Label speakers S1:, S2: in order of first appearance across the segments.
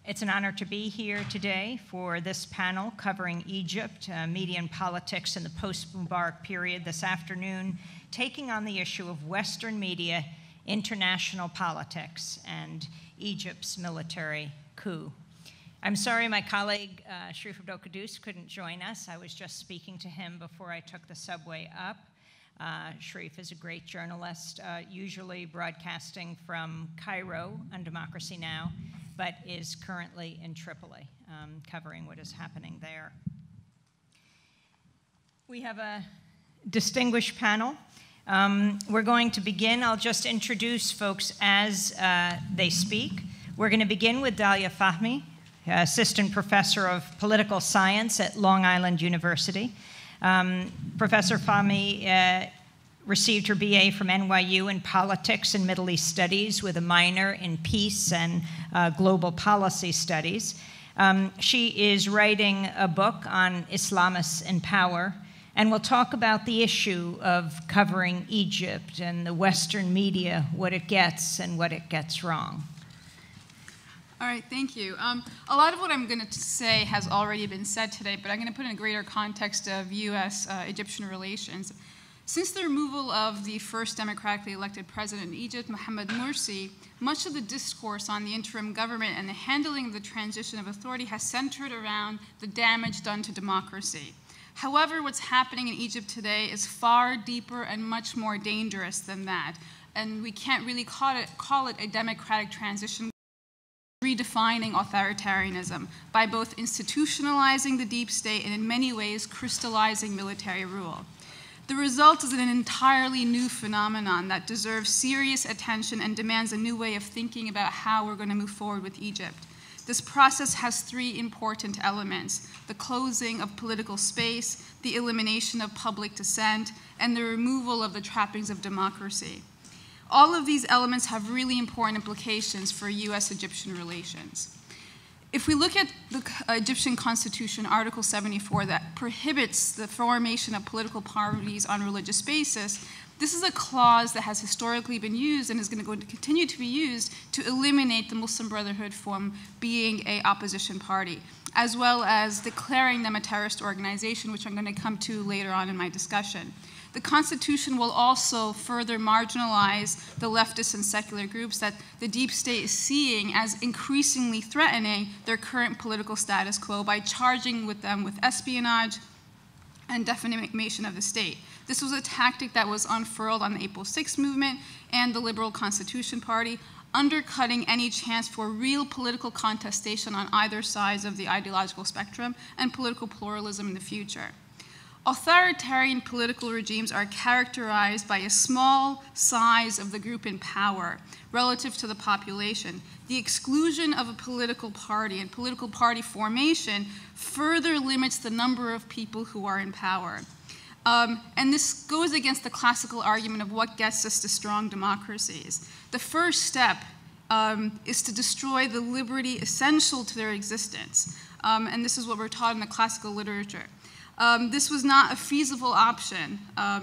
S1: It's an honor to be here today for this panel covering Egypt, media and politics in the post-Mubarak period this afternoon, taking on the issue of Western media, international politics, and Egypt's military coup. I'm sorry my colleague Sharif Abdel-Quddus couldn't join us. I was just speaking to him before I took the subway up. Sharif is a great journalist, usually broadcasting from Cairo on Democracy Now!, but is currently in Tripoli, covering what is happening there. We have a distinguished panel. We're going to begin. I'll just introduce folks as they speak. We're going to begin with Dalia Fahmy, Assistant Professor of Political Science at Long Island University. Professor Fahmy received her BA from NYU in Politics and Middle East Studies with a minor in Peace and Global Policy Studies. She is writing a book on Islamists in power, and we'll talk about the issue of covering Egypt and the Western media, what it gets and what it gets wrong.
S2: All right, thank you. A lot of what I'm going to say has already been said today, but I'm going to put in a greater context of U.S.-Egyptian relations. Since the removal of the first democratically elected president in Egypt, Mohamed Morsi, much of the discourse on the interim government and the handling of the transition of authority has centered around the damage done to democracy. However, what's happening in Egypt today is far deeper and much more dangerous than that, and we can't really call it a democratic transition. Redefining authoritarianism by both institutionalizing the deep state and in many ways crystallizing military rule. The result is an entirely new phenomenon that deserves serious attention and demands a new way of thinking about how we're going to move forward with Egypt. This process has three important elements: the closing of political space, the elimination of public dissent, and the removal of the trappings of democracy. All of these elements have really important implications for U.S.-Egyptian relations. If we look at the Egyptian Constitution, Article 74, that prohibits the formation of political parties on religious basis, this is a clause that has historically been used and is going to continue to be used to eliminate the Muslim Brotherhood from being an opposition party, as well as declaring them a terrorist organization, which I'm going to come to later on in my discussion. The Constitution will also further marginalize the leftist and secular groups that the deep state is seeing as increasingly threatening their current political status quo by charging them with espionage and defamation of the state. This was a tactic that was unfurled on the April 6th movement and the Liberal Constitution Party, undercutting any chance for real political contestation on either sides of the ideological spectrum and political pluralism in the future. Authoritarian political regimes are characterized by a small size of the group in power relative to the population. The exclusion of a political party and political party formation further limits the number of people who are in power. And this goes against the classical argument of what gets us to strong democracies. The first step is to destroy the liberty essential to their existence. And this is what we're taught in the classical literature. This was not a feasible option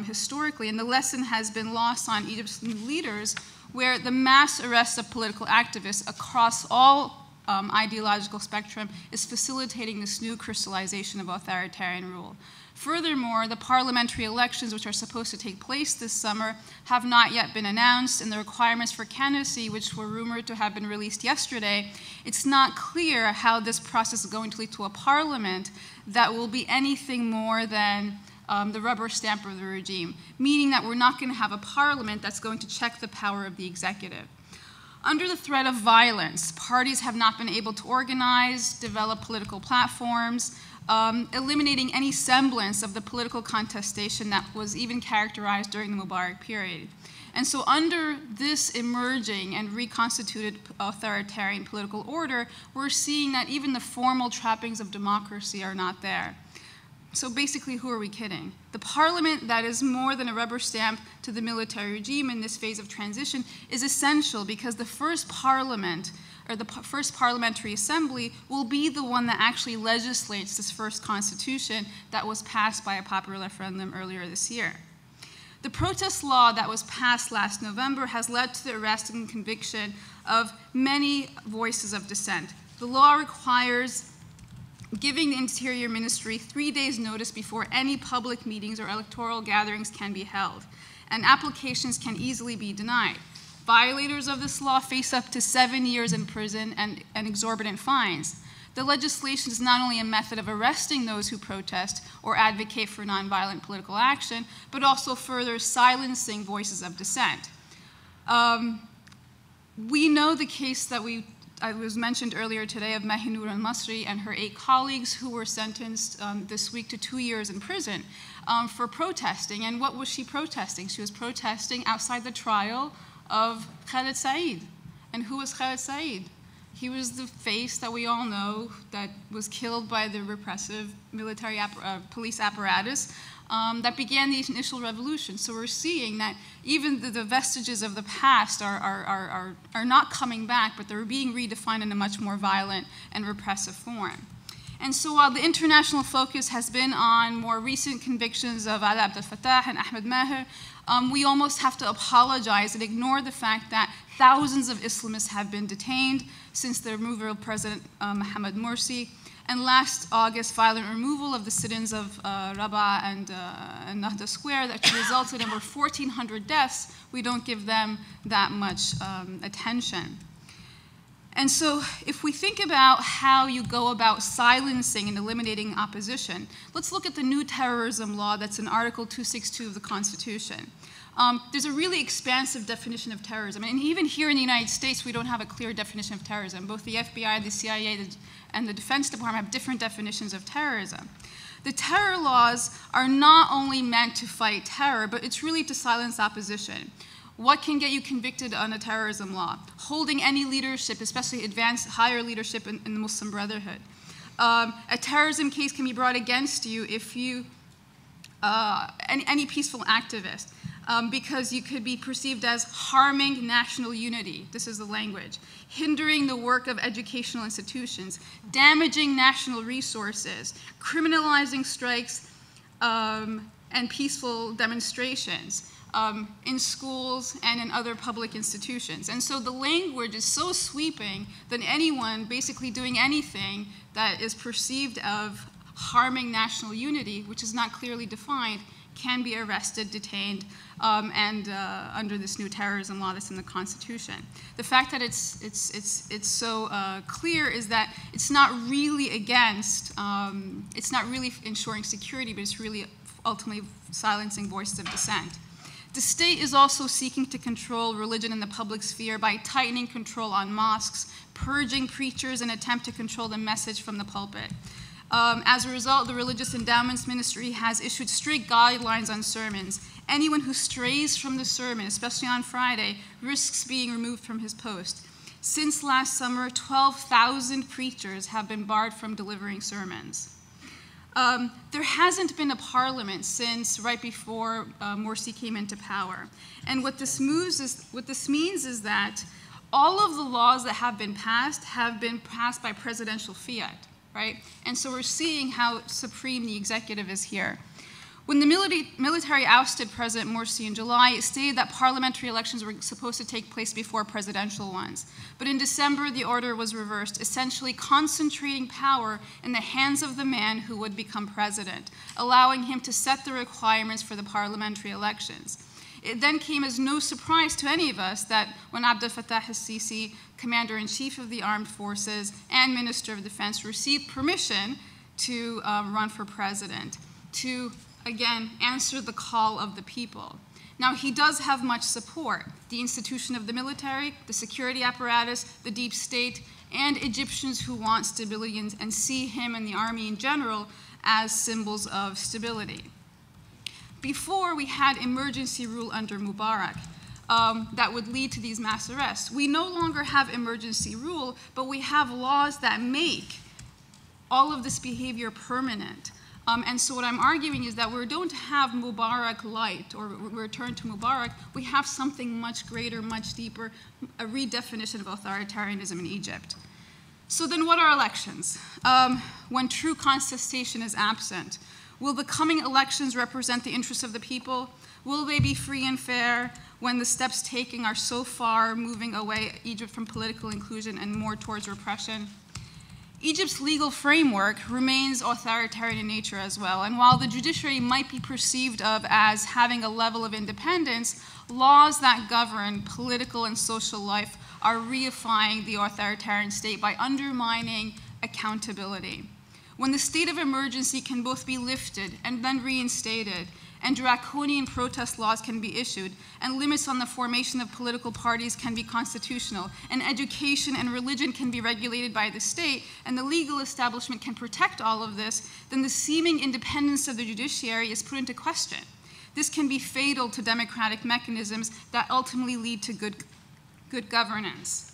S2: historically, and the lesson has been lost on Egypt's new leaders, where the mass arrest of political activists across all ideological spectrum is facilitating this new crystallization of authoritarian rule. Furthermore, the parliamentary elections, which are supposed to take place this summer, have not yet been announced, and the requirements for candidacy, which were rumored to have been released yesterday, it's not clear how this process is going to lead to a parliament that will be anything more than the rubber stamp of the regime, meaning that we're not going to have a parliament that's going to check the power of the executive. Under the threat of violence, parties have not been able to organize, develop political platforms, eliminating any semblance of the political contestation that was even characterized during the Mubarak period. And so under this emerging and reconstituted authoritarian political order, we're seeing that even the formal trappings of democracy are not there. So basically, who are we kidding? The parliament that is more than a rubber stamp to the military regime in this phase of transition is essential because the first parliament, or the first parliamentary assembly, will be the one that actually legislates this first constitution that was passed by a popular referendum earlier this year. The protest law that was passed last November has led to the arrest and conviction of many voices of dissent. The law requires giving the Interior Ministry 3 days' notice before any public meetings or electoral gatherings can be held, and applications can easily be denied. Violators of this law face up to 7 years in prison and exorbitant fines. The legislation is not only a method of arresting those who protest or advocate for nonviolent political action, but also further silencing voices of dissent. We know the case that was mentioned earlier today of Mahinur al-Masri and her 8 colleagues who were sentenced this week to 2 years in prison for protesting. And what was she protesting? She was protesting outside the trial of Khaled Said. And who was Khaled Said? He was the face that we all know that was killed by the repressive military police apparatus that began the initial revolution. So we're seeing that even the vestiges of the past are not coming back, but they're being redefined in a much more violent and repressive form. And so while the international focus has been on more recent convictions of Ali Abdel Fattah and Ahmed Maher, we almost have to apologize and ignore the fact that thousands of Islamists have been detained since the removal of President Mohamed Morsi, and last August, violent removal of the sit-ins of Rabaa and Nahda Square that resulted in over 1,400 deaths. We don't give them that much attention. And so if we think about how you go about silencing and eliminating opposition, let's look at the new terrorism law that's in Article 262 of the Constitution. There's a really expansive definition of terrorism. And even here in the United States, we don't have a clear definition of terrorism. Both the FBI, the CIA, and the Defense Department have different definitions of terrorism. The terror laws are not only meant to fight terror, but it's really to silence opposition. What can get you convicted on a terrorism law? Holding any leadership, especially advanced, higher leadership in the Muslim Brotherhood. A terrorism case can be brought against you if you, any peaceful activist, because you could be perceived as harming national unity. This is the language. Hindering the work of educational institutions, damaging national resources, criminalizing strikes and peaceful demonstrations. In schools and in other public institutions. And so the language is so sweeping that anyone basically doing anything that is perceived of harming national unity, which is not clearly defined, can be arrested, detained, and under this new terrorism law that's in the Constitution. The fact that it's so clear is that it's not really against, it's not really ensuring security, but it's really ultimately silencing voices of dissent. The state is also seeking to control religion in the public sphere by tightening control on mosques, purging preachers in an attempt to control the message from the pulpit. As a result, the Religious Endowments Ministry has issued strict guidelines on sermons. Anyone who strays from the sermon, especially on Friday, risks being removed from his post. Since last summer, 12,000 preachers have been barred from delivering sermons. There hasn't been a parliament since right before Morsi came into power. And what this means is that all of the laws that have been passed by presidential fiat, right? And so we're seeing how supreme the executive is here. When the military ousted President Morsi in July, it stated that parliamentary elections were supposed to take place before presidential ones. But in December, the order was reversed, essentially concentrating power in the hands of the man who would become president, allowing him to set the requirements for the parliamentary elections. It then came as no surprise to any of us that when Abdel Fattah El-Sisi, Commander-in-Chief of the Armed Forces and Minister of Defense, received permission to run for president, to again, answer the call of the people. Now, he does have much support. The institution of the military, the security apparatus, the deep state, and Egyptians who want stability and see him and the army in general as symbols of stability. Before, we had emergency rule under Mubarak that would lead to these mass arrests. We no longer have emergency rule, but we have laws that make all of this behavior permanent. And so what I'm arguing is that we don't have Mubarak light, or we return to Mubarak, we have something much greater, much deeper, a redefinition of authoritarianism in Egypt. So then what are elections? When true contestation is absent, will the coming elections represent the interests of the people? Will they be free and fair when the steps taken are so far moving away Egypt from political inclusion and more towards repression? Egypt's legal framework remains authoritarian in nature as well, and while the judiciary might be perceived of as having a level of independence, laws that govern political and social life are reifying the authoritarian state by undermining accountability. When the state of emergency can both be lifted and then reinstated, and draconian protest laws can be issued, and limits on the formation of political parties can be constitutional, and education and religion can be regulated by the state, and the legal establishment can protect all of this, then the seeming independence of the judiciary is put into question. This can be fatal to democratic mechanisms that ultimately lead to good governance.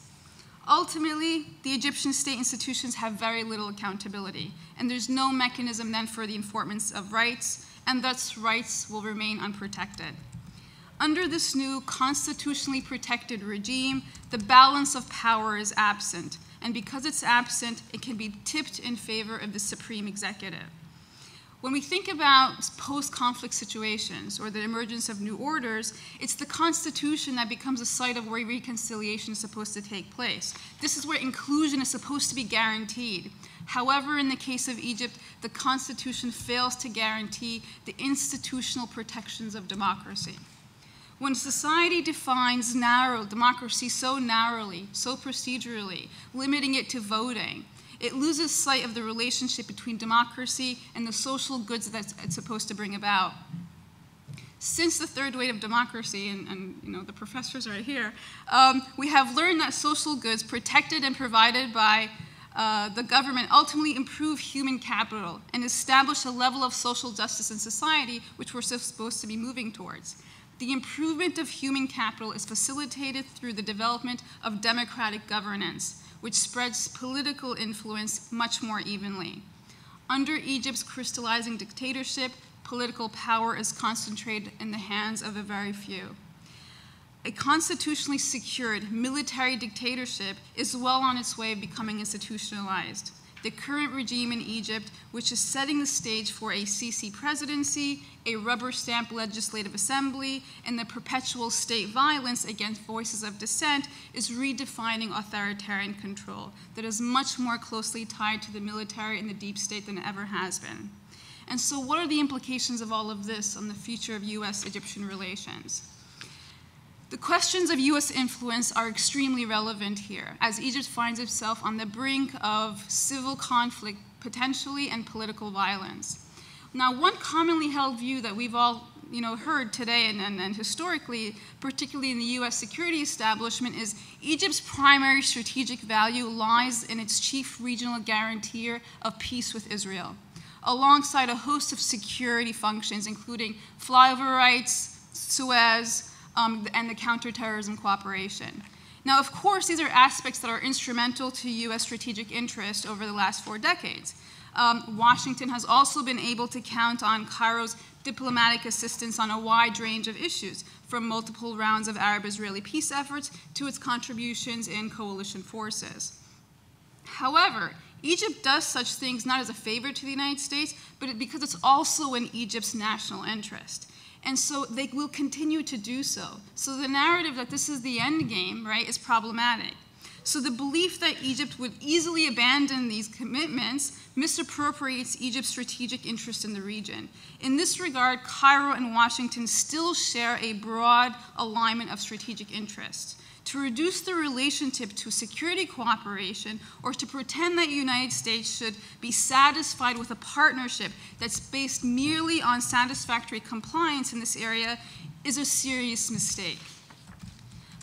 S2: Ultimately, the Egyptian state institutions have very little accountability, and there's no mechanism then for the enforcement of rights, and thus rights will remain unprotected. Under this new constitutionally protected regime, the balance of power is absent, and because it's absent, it can be tipped in favor of the supreme executive. When we think about post-conflict situations or the emergence of new orders, it's the Constitution that becomes a site of where reconciliation is supposed to take place. This is where inclusion is supposed to be guaranteed. However, in the case of Egypt, the Constitution fails to guarantee the institutional protections of democracy. When society defines democracy so narrowly, so procedurally, limiting it to voting, it loses sight of the relationship between democracy and the social goods that it's supposed to bring about. Since the third wave of democracy, and you know, the professors are here, we have learned that social goods protected and provided by the government ultimately improve human capital and establish a level of social justice in society which we're supposed to be moving towards. The improvement of human capital is facilitated through the development of democratic governance, which spreads political influence much more evenly. Under Egypt's crystallizing dictatorship, political power is concentrated in the hands of a very few. A constitutionally secured military dictatorship is well on its way of becoming institutionalized. The current regime in Egypt, which is setting the stage for a Sisi presidency, a rubber-stamp legislative assembly, and the perpetual state violence against voices of dissent, is redefining authoritarian control that is much more closely tied to the military and the deep state than it ever has been. And so what are the implications of all of this on the future of US-Egyptian relations? The questions of US influence are extremely relevant here, as Egypt finds itself on the brink of civil conflict, potentially, and political violence. Now, one commonly held view that we've all heard today and historically, particularly in the US security establishment, is Egypt's primary strategic value lies in its chief regional guarantor of peace with Israel, alongside a host of security functions, including flyover rights, Suez, and the counterterrorism cooperation. Now, of course, these are aspects that are instrumental to US strategic interest over the last 4 decades. Washington has also been able to count on Cairo's diplomatic assistance on a wide range of issues, from multiple rounds of Arab-Israeli peace efforts to its contributions in coalition forces. However, Egypt does such things not as a favor to the United States, but because it's also in Egypt's national interest. And so they will continue to do so. So the narrative that this is the end game, right, is problematic. So the belief that Egypt would easily abandon these commitments misappropriates Egypt's strategic interest in the region. In this regard, Cairo and Washington still share a broad alignment of strategic interests. To reduce the relationship to security cooperation or to pretend that the United States should be satisfied with a partnership that's based merely on satisfactory compliance in this area is a serious mistake.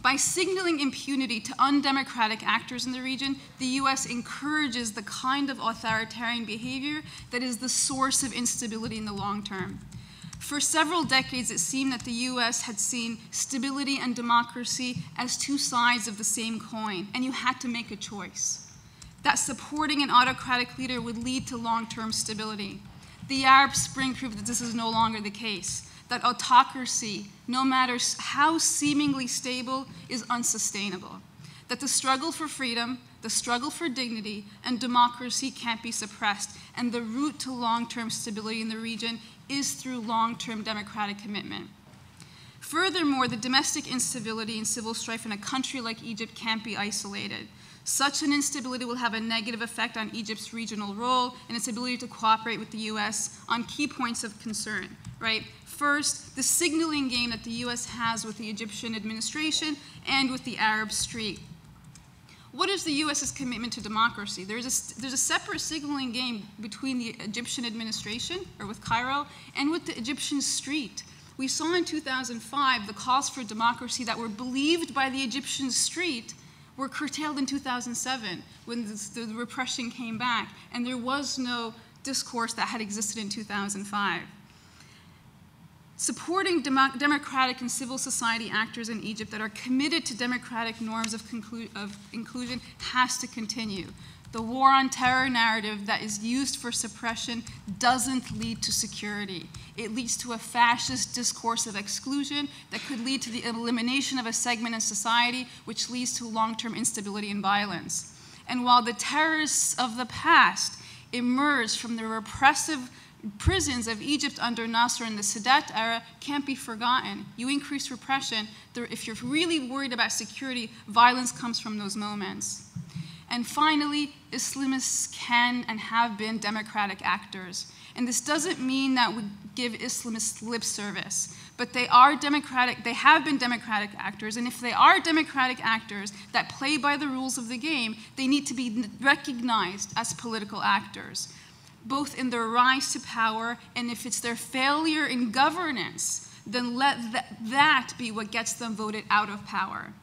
S2: By signaling impunity to undemocratic actors in the region, the US encourages the kind of authoritarian behavior that is the source of instability in the long term. For several decades, it seemed that the US had seen stability and democracy as two sides of the same coin, and you had to make a choice. That supporting an autocratic leader would lead to long-term stability. The Arab Spring proved that this is no longer the case, that autocracy, no matter how seemingly stable, is unsustainable, that the struggle for freedom, the struggle for dignity, and democracy can't be suppressed, and the route to long-term stability in the region is through long-term democratic commitment. Furthermore, the domestic instability and civil strife in a country like Egypt can't be isolated. Such an instability will have a negative effect on Egypt's regional role and its ability to cooperate with the U.S. on key points of concern, right? First, the signaling game that the U.S. has with the Egyptian administration and with the Arab street. What is the U.S.'s commitment to democracy? There's a separate signaling game between the Egyptian administration, or with Cairo, and with the Egyptian street. We saw in 2005 the calls for democracy that were believed by the Egyptian street were curtailed in 2007 when the repression came back, and there was no discourse that had existed in 2005. Supporting democratic and civil society actors in Egypt that are committed to democratic norms of inclusion has to continue. The war on terror narrative that is used for suppression doesn't lead to security. It leads to a fascist discourse of exclusion that could lead to the elimination of a segment in society, which leads to long-term instability and violence. And while the terrorists of the past emerged from the repressive prisons of Egypt under Nasser and the Sadat era can't be forgotten. You increase repression. If you're really worried about security, violence comes from those moments. And finally, Islamists can and have been democratic actors. And this doesn't mean that we give Islamists lip service, but they are democratic, they have been democratic actors, and if they are democratic actors that play by the rules of the game, they need to be recognized as political actors, both in their rise to power, and if it's their failure in governance, then let that be what gets them voted out of power.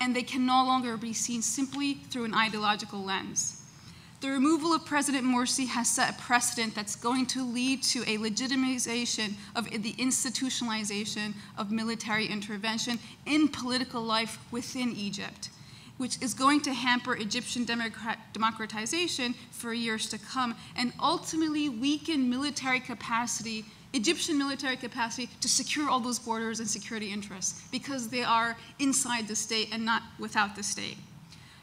S2: And they can no longer be seen simply through an ideological lens. The removal of President Morsi has set a precedent that's going to lead to a legitimization of the institutionalization of military intervention in political life within Egypt, which is going to hamper Egyptian democratization for years to come and ultimately weaken military capacity, Egyptian military capacity to secure all those borders and security interests because they are inside the state and not without the state.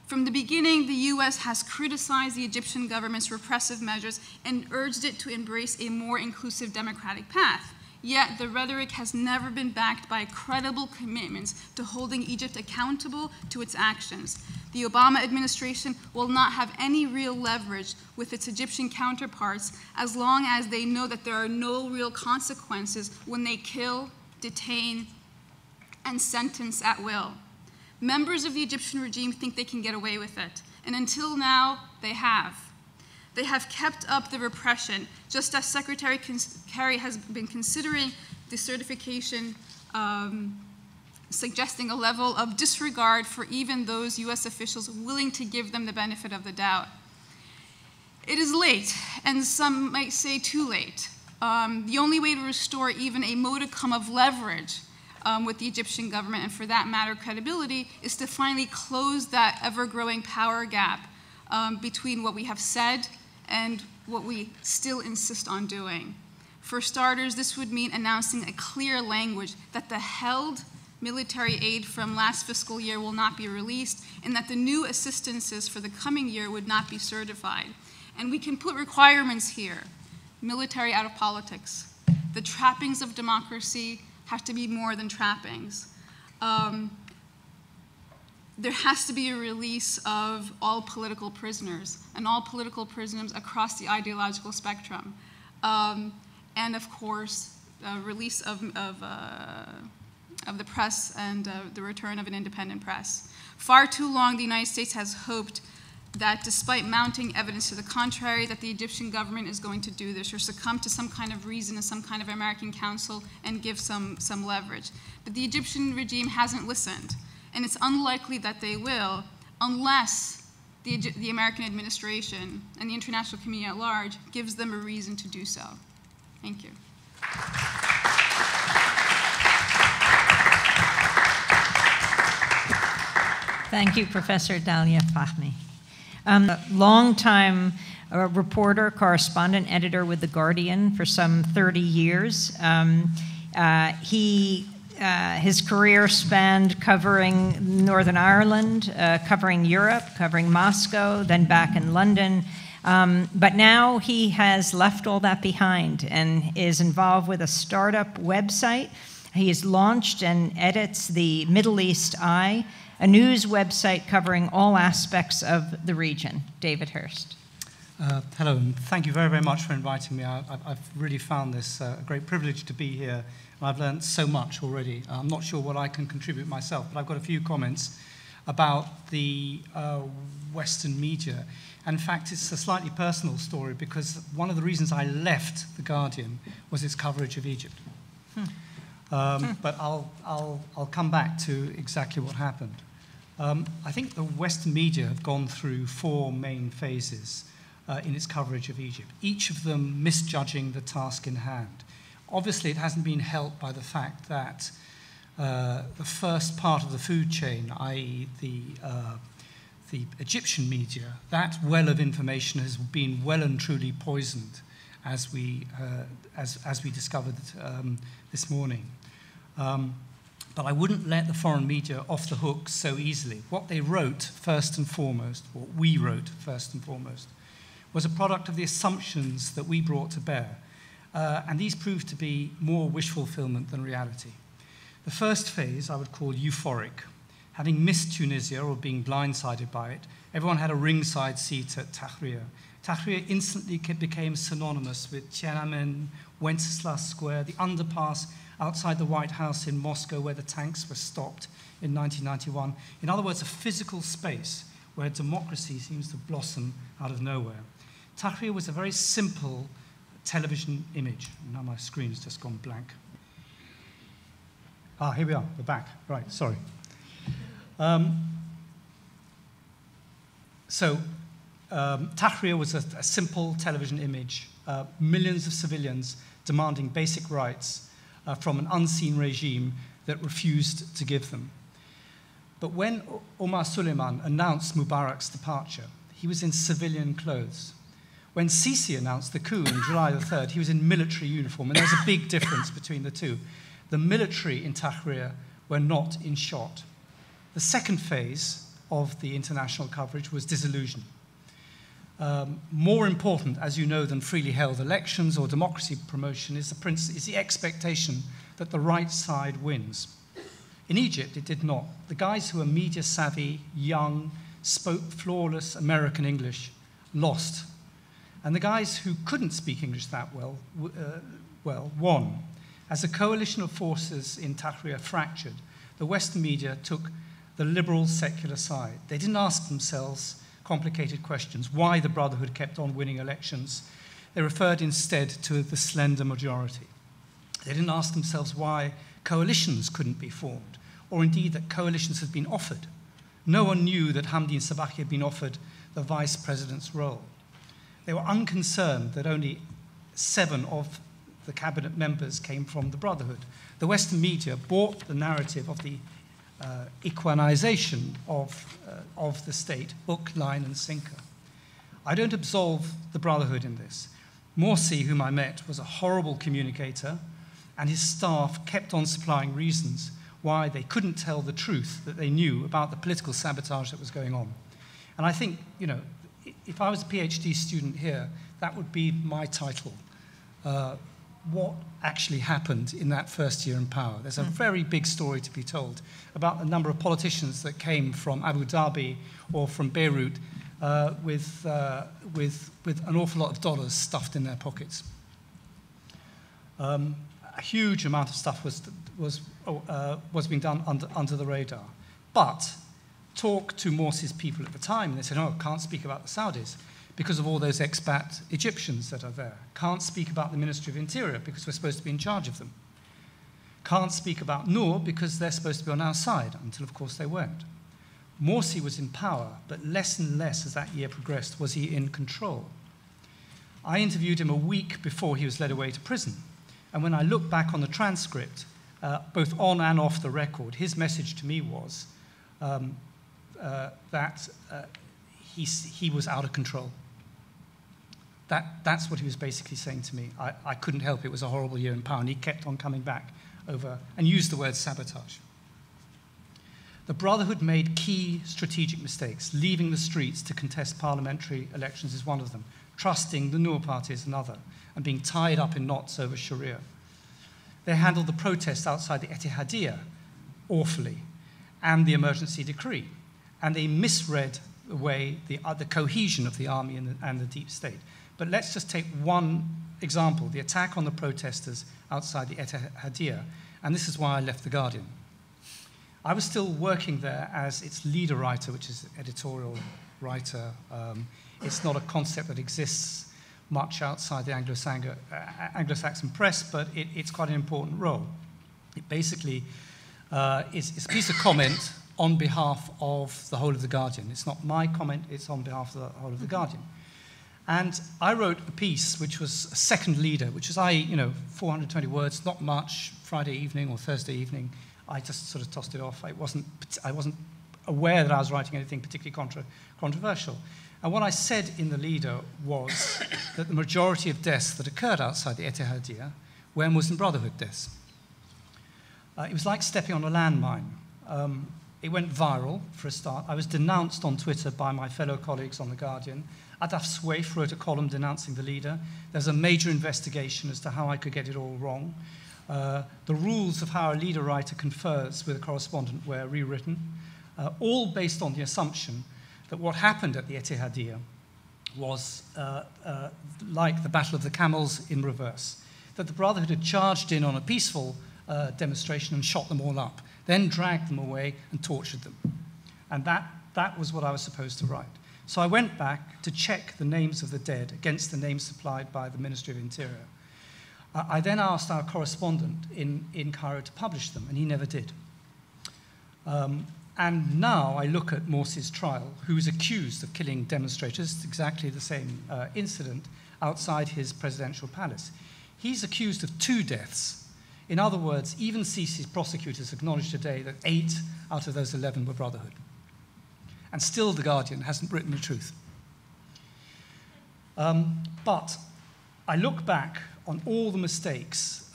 S2: From the beginning, the U.S. has criticized the Egyptian government's repressive measures and urged it to embrace a more inclusive democratic path. Yet the rhetoric has never been backed by credible commitments to holding Egypt accountable to its actions. The Obama administration will not have any real leverage with its Egyptian counterparts as long as they know that there are no real consequences when they kill, detain, and sentence at will. Members of the Egyptian regime think they can get away with it, and until now, they have. They have kept up the repression, just as Secretary Kerry has been considering the certification, suggesting a level of disregard for even those US officials willing to give them the benefit of the doubt. It is late, and some might say too late. The only way to restore even a modicum of leverage with the Egyptian government, and for that matter, credibility, is to finally close that ever-growing power gap between what we have said and what we still insist on doing. For starters, this would mean announcing a clear language that the held military aid from last fiscal year will not be released and that the new assistances for the coming year would not be certified. And we can put requirements here. Military out of politics. The trappings of democracy have to be more than trappings. There has to be a release of all political prisoners and all political prisoners across the ideological spectrum. And of course, release of the press and the return of an independent press. Far too long, the United States has hoped that despite mounting evidence to the contrary, that the Egyptian government is going to do this or succumb to some kind of reason and some kind of American counsel and give some leverage. But the Egyptian regime hasn't listened. And it's unlikely that they will unless the American administration and the international community at large gives them a reason to do so. Thank you.
S1: Thank you, Professor Dalia Fahmy. Longtime reporter, correspondent, editor with The Guardian for some 30 years. His career spanned covering Northern Ireland, covering Europe, covering Moscow, then back in London. But now he has left all that behind and is involved with a startup website He has launched and edits the Middle East Eye, a news website covering all aspects of the region. David Hearst.
S3: Hello, and thank you very, very much for inviting me. I've really found this a great privilege to be here, and I've learned so much already. I'm not sure what I can contribute myself, but I've got a few comments about the Western media. And in fact, it's a slightly personal story because one of the reasons I left The Guardian was its coverage of Egypt. But I'll come back to exactly what happened. I think the Western media have gone through 4 main phases in its coverage of Egypt, each of them misjudging the task in hand. Obviously, it hasn't been helped by the fact that the first part of the food chain, i.e. the Egyptian media, that well of information has been well and truly poisoned, as we discovered this morning. But I wouldn't let the foreign media off the hook so easily. What they wrote first and foremost, what we wrote first and foremost, was a product of the assumptions that we brought to bear. And these proved to be more wish fulfillment than reality. The first phase I would call euphoric. Having missed Tunisia or being blindsided by it, everyone had a ringside seat at Tahrir. Tahrir instantly became synonymous with Tiananmen, Wenceslas Square, the underpass outside the White House in Moscow where the tanks were stopped in 1991. In other words, a physical space where democracy seems to blossom out of nowhere. Tahrir was a very simple television image. Now my screen's just gone blank. Here we are, we're back. Right, sorry. Tahrir was a simple television image, millions of civilians demanding basic rights from an unseen regime that refused to give them. But when Omar Suleiman announced Mubarak's departure, he was in civilian clothes. When Sisi announced the coup on July the 3rd, he was in military uniform, and there's a big difference between the two. The military in Tahrir were not in shot. The second phase of the international coverage was disillusion. More important, as you know, than freely held elections or democracy promotion is the expectation that the right side wins. In Egypt, it did not. The guys who were media savvy, young, spoke flawless American English, lost. And the guys who couldn't speak English that well, won. As a coalition of forces in Tahrir fractured, the Western media took the liberal secular side. They didn't ask themselves complicated questions, why the Brotherhood kept on winning elections. They referred instead to the slender majority. They didn't ask themselves why coalitions couldn't be formed, or indeed that coalitions had been offered. No one knew that Hamdi Sabaki had been offered the vice president's role. They were unconcerned that only 7 of the cabinet members came from the Brotherhood. The Western media bought the narrative of the equanization of the state, hook, line, and sinker. I don't absolve the Brotherhood in this. Morsi, whom I met, was a horrible communicator, and his staff kept on supplying reasons why they couldn't tell the truth that they knew about the political sabotage that was going on. And I think, you know, if I was a PhD student here, that would be my title. What actually happened in that first year in power? There's a very big story to be told about the number of politicians that came from Abu Dhabi or from Beirut with an awful lot of dollars stuffed in their pockets. A huge amount of stuff was being done under the radar. But talk to Morsi's people at the time, and they said, oh, can't speak about the Saudis because of all those expat Egyptians that are there. Can't speak about the Ministry of Interior because we're supposed to be in charge of them. Can't speak about Noor because they're supposed to be on our side, until, of course, they weren't. Morsi was in power, but less and less as that year progressed was he in control. I interviewed him a week before he was led away to prison. And when I look back on the transcript, both on and off the record, his message to me was that he was out of control. That's what he was basically saying to me. I couldn't help it. It was a horrible year in power, and he kept on coming back over and used the word sabotage. The Brotherhood made key strategic mistakes. Leaving the streets to contest parliamentary elections is one of them. Trusting the Noor Party is another, and being tied up in knots over Sharia. They handled the protests outside the Ittihadiyya awfully, and the emergency decree. And they misread the way, the cohesion of the army and the deep state. But let's just take one example, the attack on the protesters outside the Ittihadiyya, and this is why I left The Guardian. I was still working there as its leader writer, which is editorial writer. It's not a concept that exists much outside the Anglo-Saxon press, but it's quite an important role. It basically is a piece of comment on behalf of the whole of The Guardian. It's not my comment, it's on behalf of the whole of The Guardian. And I wrote a piece which was a second leader, which is 420 words, not much, Friday evening or Thursday evening. I just sort of tossed it off. I wasn't aware that I was writing anything particularly controversial. And what I said in the leader was that the majority of deaths that occurred outside the Ittihadiyya were Muslim Brotherhood deaths. It was like stepping on a landmine. It went viral for a start. I was denounced on Twitter by my fellow colleagues on The Guardian. Adaf Swaif wrote a column denouncing the leader. There's a major investigation as to how I could get it all wrong. The rules of how a leader writer confers with a correspondent were rewritten, all based on the assumption that what happened at the Ittihadiyya was like the Battle of the Camels in reverse, that the Brotherhood had charged in on a peaceful demonstration and shot them all up, then dragged them away and tortured them. And that was what I was supposed to write. So I went back to check the names of the dead against the names supplied by the Ministry of Interior. I then asked our correspondent in Cairo to publish them, and he never did. And now I look at Morsi's trial, who is accused of killing demonstrators, exactly the same incident, outside his presidential palace. He's accused of 2 deaths. In other words, even Sisi's prosecutors acknowledge today that 8 out of those 11 were Brotherhood. And still The Guardian hasn't written the truth. But I look back on all the mistakes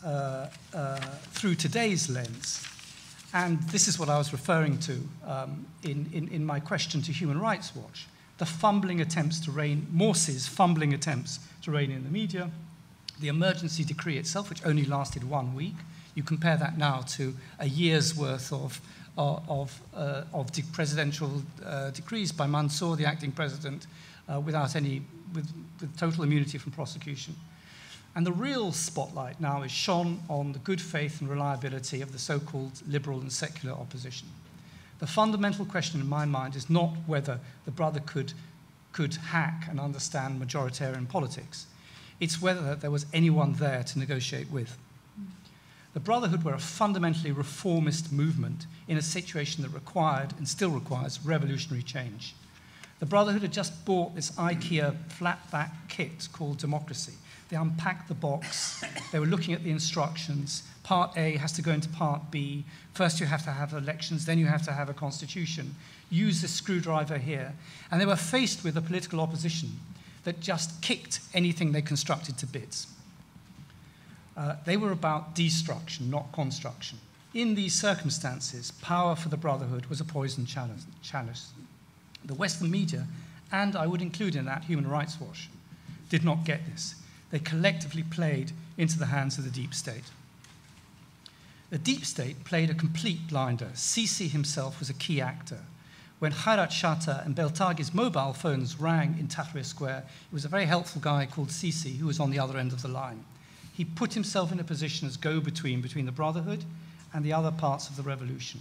S3: through today's lens, and this is what I was referring to in my question to Human Rights Watch, the fumbling attempts to rein, Morsi's fumbling attempts to rein in the media, the emergency decree itself, which only lasted 1 week. You compare that now to a year's worth of presidential decrees by Mansour, the acting president, with total immunity from prosecution. And the real spotlight now is shone on the good faith and reliability of the so-called liberal and secular opposition. The fundamental question in my mind is not whether the Brotherhood could hack and understand majoritarian politics. It's whether there was anyone there to negotiate with. The Brotherhood were a fundamentally reformist movement in a situation that required and still requires revolutionary change. The Brotherhood had just bought this IKEA flatback kit called Democracy. They unpacked the box. They were looking at the instructions. Part A has to go into Part B. First you have to have elections, then you have to have a constitution. Use this screwdriver here. And they were faced with a political opposition that just kicked anything they constructed to bits. They were about destruction, not construction. In these circumstances, power for the Brotherhood was a poison chalice. The Western media, and I would include in that Human Rights Watch, did not get this. They collectively played into the hands of the deep state. The deep state played a complete blinder. Sisi himself was a key actor. When Khairat Shatta and Beltagi's mobile phones rang in Tahrir Square, it was a very helpful guy called Sisi who was on the other end of the line. He put himself in a position as go-between between the Brotherhood and the other parts of the revolution.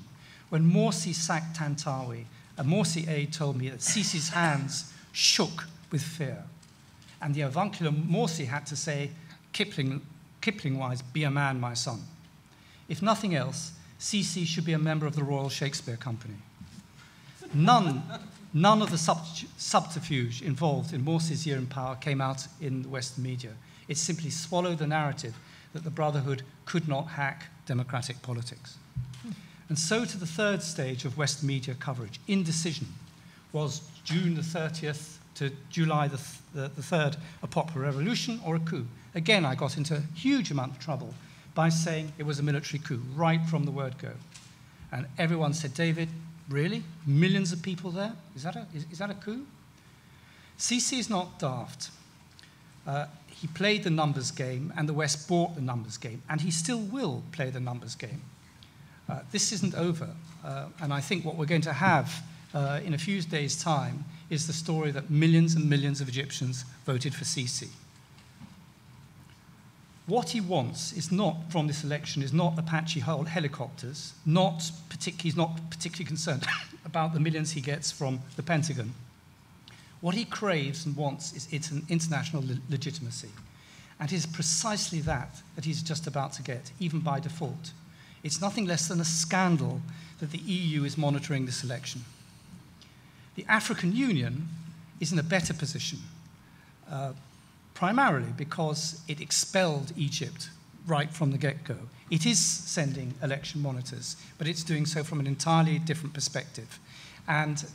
S3: When Morsi sacked Tantawi, a Morsi aide told me that Sisi's hands shook with fear. And the avuncular Morsi had to say, Kipling-wise, be a man, my son. If nothing else, Sisi should be a member of the Royal Shakespeare Company. None of the subterfuge involved in Morsi's year in power came out in the Western media. It simply swallowed the narrative that the Brotherhood could not hack democratic politics. And so to the third stage of Western media coverage, indecision. Was June the 30th to July the 3rd a popular revolution or a coup? Again, I got into a huge amount of trouble by saying it was a military coup, right from the word go. And everyone said, David, really? Millions of people there? Is that a coup? Sisi is not daft. He played the numbers game, and the West bought the numbers game, and he still will play the numbers game. This isn't over, and I think what we're going to have in a few days' time is the story that millions and millions of Egyptians voted for Sisi. What he wants is not, from this election, is not Apache helicopters, he's not particularly concerned about the millions he gets from the Pentagon. What he craves and wants is international legitimacy. And it is precisely that he's just about to get, even by default. It's nothing less than a scandal that the EU is monitoring this election. The African Union is in a better position, primarily because it expelled Egypt right from the get-go. It is sending election monitors, but it's doing so from an entirely different perspective. And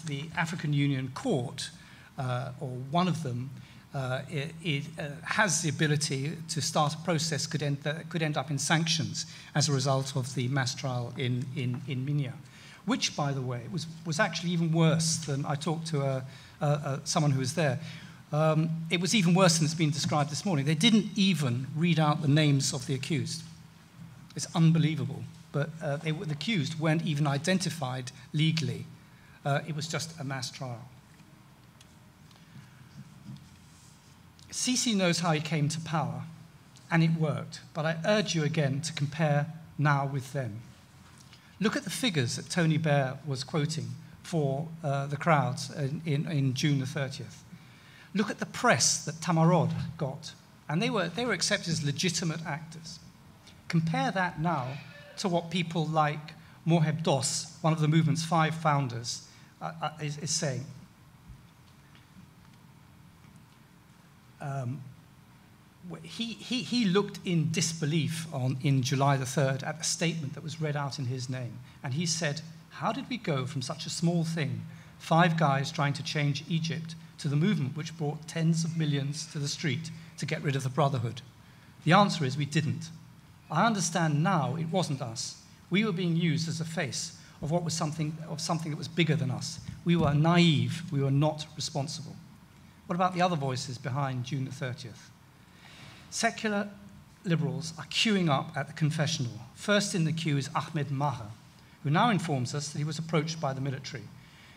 S3: the African Union Court, or one of them, has the ability to start a process that could end up in sanctions as a result of the mass trial in Minya, which, by the way, was actually even worse than I talked to someone who was there. It was even worse than it's been described this morning. They didn't even read out the names of the accused. It's unbelievable. But the accused weren't even identified legally. It was just a mass trial. Sisi knows how he came to power, and it worked. But I urge you again to compare now with then. Look at the figures that Tony Blair was quoting for the crowds in June the 30th. Look at the press that Tamarod got, and they were accepted as legitimate actors. Compare that now to what people like Moheb Dos, one of the movement's 5 founders, is saying. He looked in disbelief in July the 3rd at the statement that was read out in his name, and he said, how did we go from such a small thing, 5 guys trying to change Egypt, to the movement which brought tens of millions to the street to get rid of the Brotherhood? The answer is we didn't. I understand now it wasn't us. We were being used as a face of what was something that was bigger than us. We were naive. We were not responsible. What about the other voices behind June the 30th? Secular liberals are queuing up at the confessional. First in the queue is Ahmed Maher, who now informs us that he was approached by the military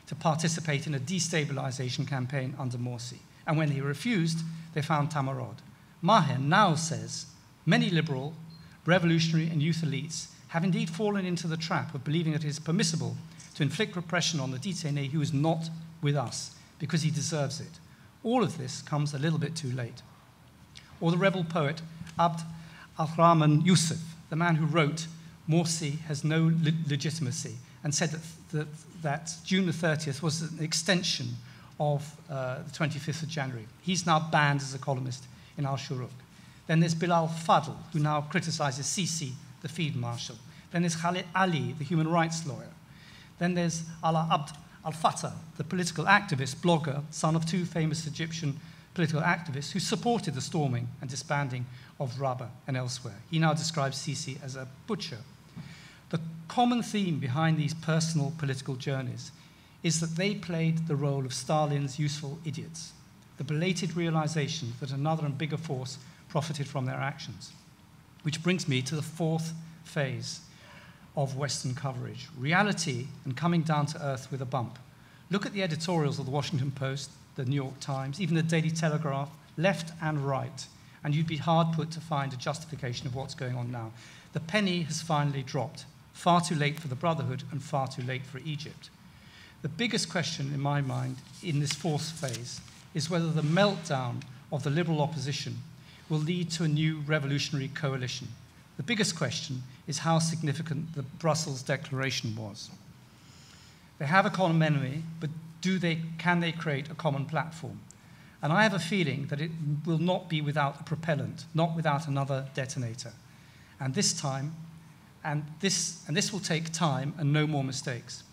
S3: to participate in a destabilization campaign under Morsi. And when he refused, they found Tamarod. Maher now says many liberal, revolutionary, and youth elites have indeed fallen into the trap of believing that it is permissible to inflict repression on the detainee who is not with us because he deserves it. All of this comes a little bit too late. Or the rebel poet Abd al-Rahman Yusuf, the man who wrote Morsi has no legitimacy, and said that June the 30th was an extension of the 25th of January. He's now banned as a columnist in Al-Shuruq. Then there's Bilal Fadl, who now criticizes Sisi, the field marshal. Then there's Khalid Ali, the human rights lawyer. Then there's Ala Abd al-Fattah, the political activist, blogger, son of 2 famous Egyptian political activists who supported the storming and disbanding of Rabaa and elsewhere. He now describes Sisi as a butcher. The common theme behind these personal political journeys is that they played the role of Stalin's useful idiots, the belated realization that another and bigger force profited from their actions. Which brings me to the 4th phase of Western coverage, reality and coming down to earth with a bump. Look at the editorials of the Washington Post, the New York Times, even the Daily Telegraph, left and right, and you'd be hard put to find a justification of what's going on now. The penny has finally dropped. Far too late for the Brotherhood and far too late for Egypt. The biggest question in my mind in this 4th phase is whether the meltdown of the liberal opposition will lead to a new revolutionary coalition. The biggest question is how significant the Brussels Declaration was. They have a common enemy, but can they create a common platform? And I have a feeling that it will not be without a propellant, not without another detonator. And this time, and this will take time and no more mistakes.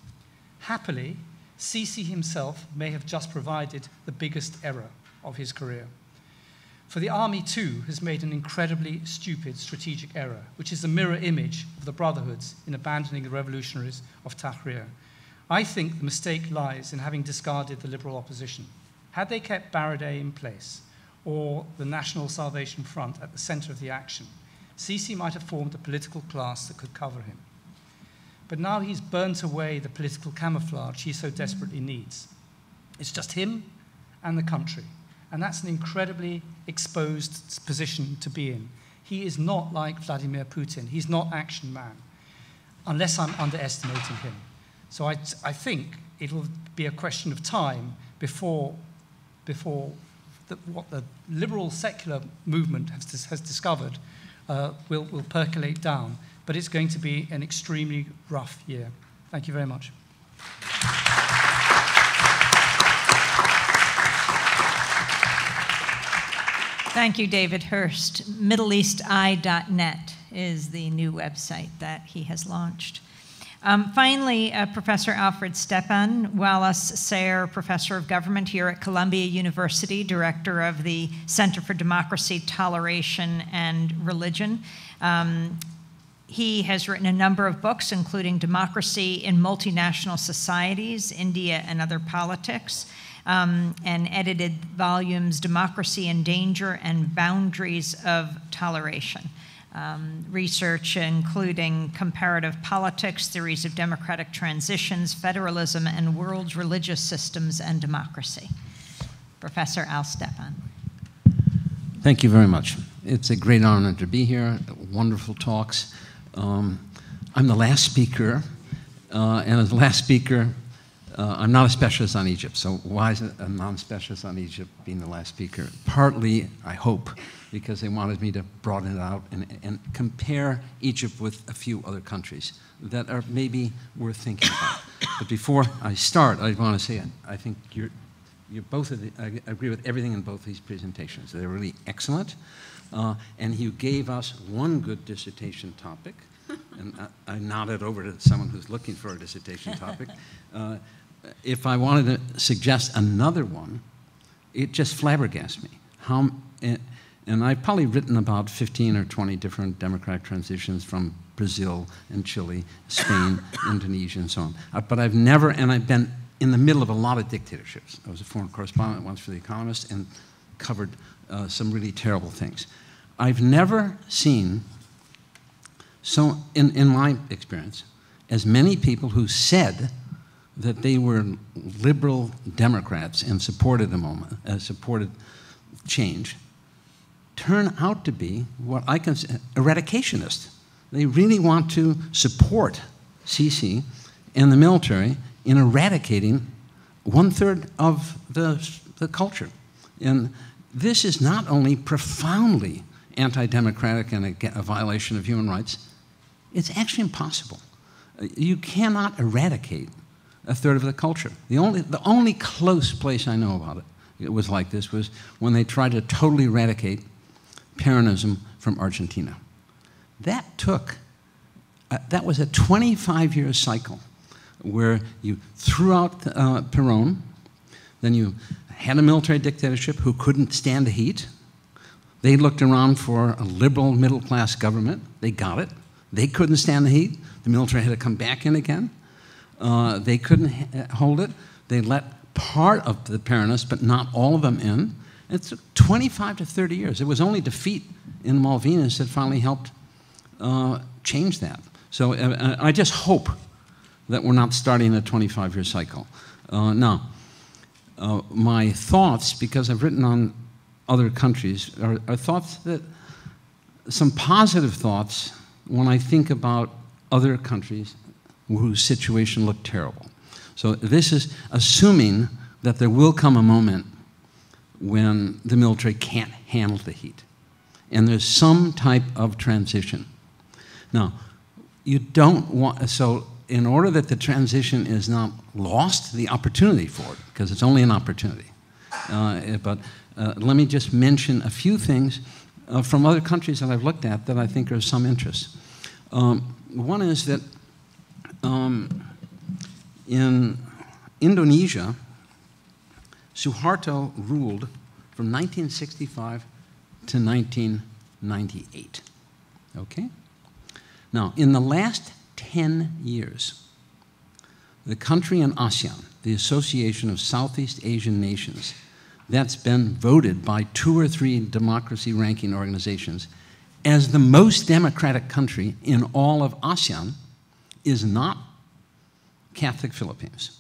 S3: Happily, Sisi himself may have just provided the biggest error of his career. For the army too has made an incredibly stupid strategic error, which is the mirror image of the Brotherhoods in abandoning the revolutionaries of Tahrir. I think the mistake lies in having discarded the liberal opposition. Had they kept Baradei in place, or the National Salvation Front at the center of the action, Sisi might have formed a political class that could cover him. But now he's burnt away the political camouflage he so desperately needs. It's just him and the country. And that's an incredibly exposed position to be in. He is not like Vladimir Putin. He's not Action Man, unless I'm underestimating him. So I think it will be a question of time before what the liberal secular movement has discovered will percolate down. But it's going to be an extremely rough year. Thank you very much.
S1: Thank you, David Hearst. MiddleEastEye.net is the new website that he has launched. Finally, Professor Alfred Stepan, Wallace Sayre Professor of Government here at Columbia University, Director of the Center for Democracy, Toleration, and Religion. He has written a number of books, including Democracy in Multinational Societies, India and Other Politics, and edited volumes Democracy in Danger and Boundaries of Toleration. Research including comparative politics, theories of democratic transitions, federalism, and world religious systems and democracy. Professor Al Stepan.
S4: Thank you very much. It's a great honor to be here. Wonderful talks. I'm the last speaker, and as the last speaker, I'm not a specialist on Egypt. So why is a non-specialist on Egypt being the last speaker? Partly, I hope, because they wanted me to broaden it out and compare Egypt with a few other countries that are maybe worth thinking about. But before I start, I want to say I think you're both I agree with everything in both these presentations. They're really excellent. And you gave us one good dissertation topic, and I nodded over to someone who's looking for a dissertation topic. If I wanted to suggest another one, it just flabbergasts me. And I've probably written about 15 or 20 different democratic transitions from Brazil and Chile, Spain, Indonesia, and so on. But I've never, and I've been in the middle of a lot of dictatorships. I was a foreign correspondent once for The Economist and covered some really terrible things. I've never seen, so in my experience, as many people who said that they were liberal Democrats and supported supported change, turn out to be what I consider eradicationists. They really want to support Sisi and the military in eradicating 1/3 of the culture. And this is not only profoundly anti-democratic and a violation of human rights, it's actually impossible. You cannot eradicate 1/3 of the culture. The only close place I know about it was like this was when they tried to totally eradicate Peronism from Argentina. That was a 25-year cycle where you threw out Perón, then you had a military dictatorship who couldn't stand the heat. They looked around for a liberal middle-class government. They got it. They couldn't stand the heat. The military had to come back in again. They couldn't hold it. They let part of the Peronists, but not all of them in. It took 25 to 30 years. It was only defeat in Malvinas that finally helped change that. So I just hope that we're not starting a 25-year cycle. Now, my thoughts, because I've written on other countries, are thoughts that, some positive thoughts when I think about other countries whose situation looked terrible. So this is assuming that there will come a moment when the military can't handle the heat. And there's some type of transition. Now, you don't want, so in order that the transition is not lost, the opportunity for it, because it's only an opportunity. But let me just mention a few things from other countries that I've looked at that I think are of some interest. One is that in Indonesia, Suharto ruled from 1965 to 1998. Okay? Now, in the last 10 years, the country in ASEAN, the Association of Southeast Asian Nations, that's been voted by 2 or 3 democracy ranking organizations as the most democratic country in all of ASEAN is not Catholic Philippines.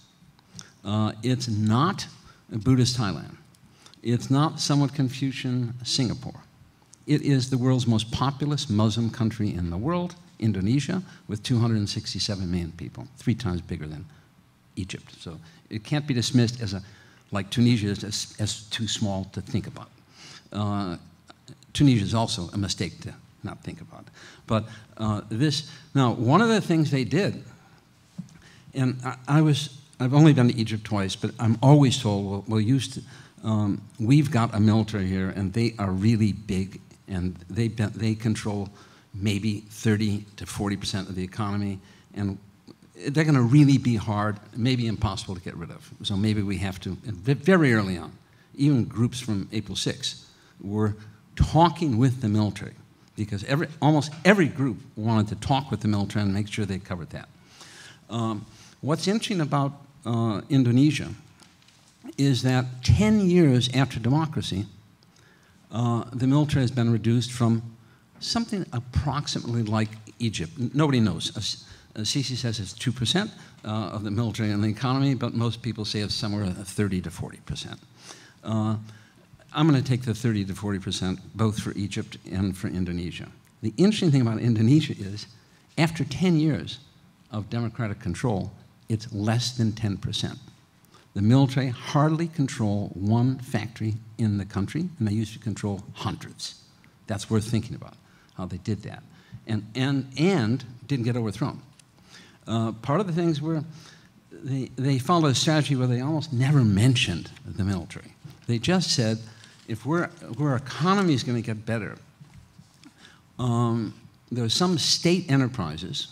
S4: It's not Buddhist Thailand. It's not somewhat Confucian Singapore. It is the world's most populous Muslim country in the world, Indonesia, with 267 million people, 3 times bigger than Egypt. So it can't be dismissed as like Tunisia is as too small to think about. Tunisia is also a mistake to not think about. But now one of the things they did, and I've only been to Egypt twice, but I'm always told, we've got a military here, and they are really big, and they control maybe 30 to 40% of the economy, and they're going to really be hard, maybe impossible to get rid of. So maybe we have to, very early on, even groups from April 6 were talking with the military, because almost every group wanted to talk with the military and make sure they covered that. What's interesting about Indonesia is that 10 years after democracy, the military has been reduced from something approximately like Egypt. Nobody knows. El-Sisi says it's 2% of the military and the economy, but most people say it's somewhere 30 to 40%. I'm going to take the 30 to 40%, both for Egypt and for Indonesia. The interesting thing about Indonesia is, after 10 years of democratic control, it's less than 10%. The military hardly control 1 factory in the country, and they used to control hundreds. That's worth thinking about, how they did that. And didn't get overthrown. Part of the things were, they followed a strategy where they almost never mentioned the military. They just said, if our economy is going to get better, there are some state enterprises,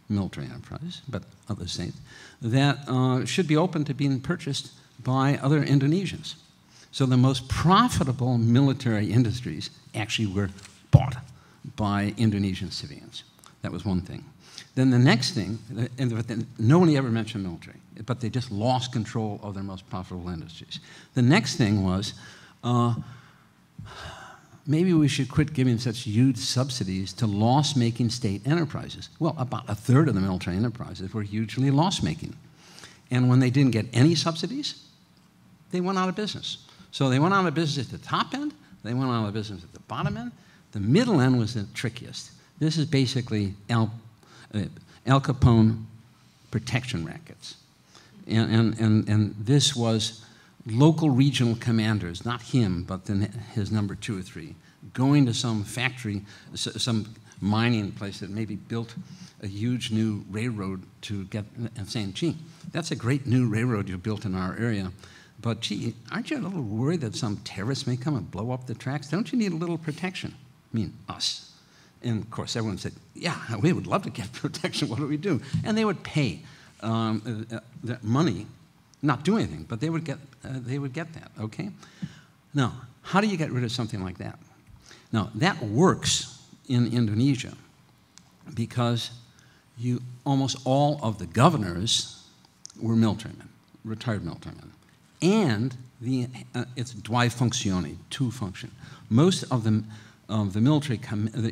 S4: military enterprises, but other states, that should be open to being purchased by other Indonesians. So the most profitable military industries actually were bought by Indonesian civilians. That was one thing. Then the next thing, and no one ever mentioned military, but they just lost control of their most profitable industries. The next thing was, maybe we should quit giving such huge subsidies to loss-making state enterprises. Well, about 1/3 of the military enterprises were hugely loss-making. And when they didn't get any subsidies, they went out of business. So they went out of business at the top end, they went out of business at the bottom end. The middle end was the trickiest. This is basically Al Capone protection rackets. And this was local regional commanders, not him, but then his number 2 or 3, going to some factory, some mining place that maybe built a huge new railroad to get, and saying, gee, that's a great new railroad you built in our area, but gee, aren't you a little worried that some terrorists may come and blow up the tracks? Don't you need a little protection? I mean, us. And of course, everyone said, yeah, we would love to get protection, what do we do? And they would pay that money, not do anything, but they would get that, okay? Now, how do you get rid of something like that? Now, that works in Indonesia because almost all of the governors were military men, retired military men. And it's dwy functione, 2 function. Most of the military,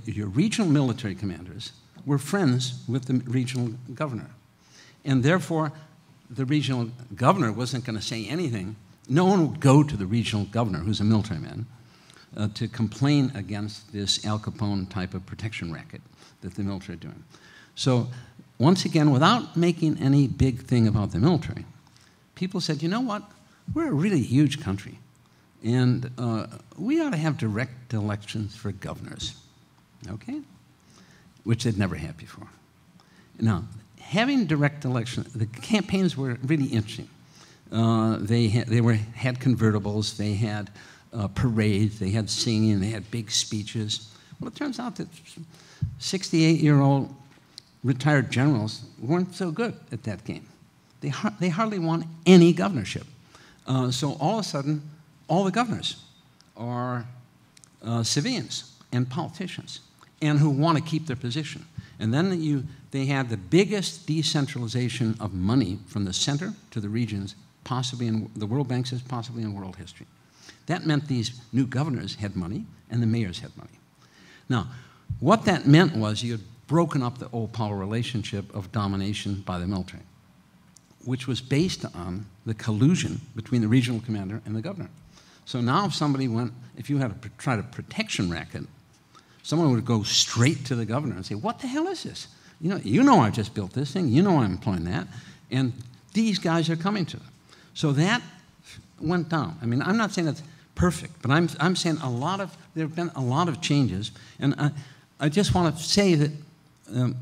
S4: your regional military commanders were friends with the regional governor. And therefore, the regional governor wasn't going to say anything. No one would go to the regional governor, who's a military man, to complain against this Al Capone type of protection racket that the military are doing. So once again, without making any big thing about the military, people said, you know what, we're a really huge country, and we ought to have direct elections for governors, okay? Which they'd never had before. Now, having direct election, the campaigns were really interesting. They had convertibles, they had parades, they had singing, they had big speeches. Well, it turns out that 68-year-old retired generals weren't so good at that game. They hardly won any governorship. So all of a sudden, all the governors are civilians and politicians, and who want to keep their position. And then they had the biggest decentralization of money from the center to the regions, possibly in the World Bank says possibly in world history. That meant these new governors had money and the mayors had money. Now, what that meant was you had broken up the old power relationship of domination by the military, which was based on the collusion between the regional commander and the governor. So now if somebody if you had to try a protection racket, someone would go straight to the governor and say, what the hell is this? You know I just built this thing, you know I'm employing that, and these guys are coming to them. So that went down. I mean, I'm not saying it's perfect, but I'm saying there have been a lot of changes, and I just want to say that,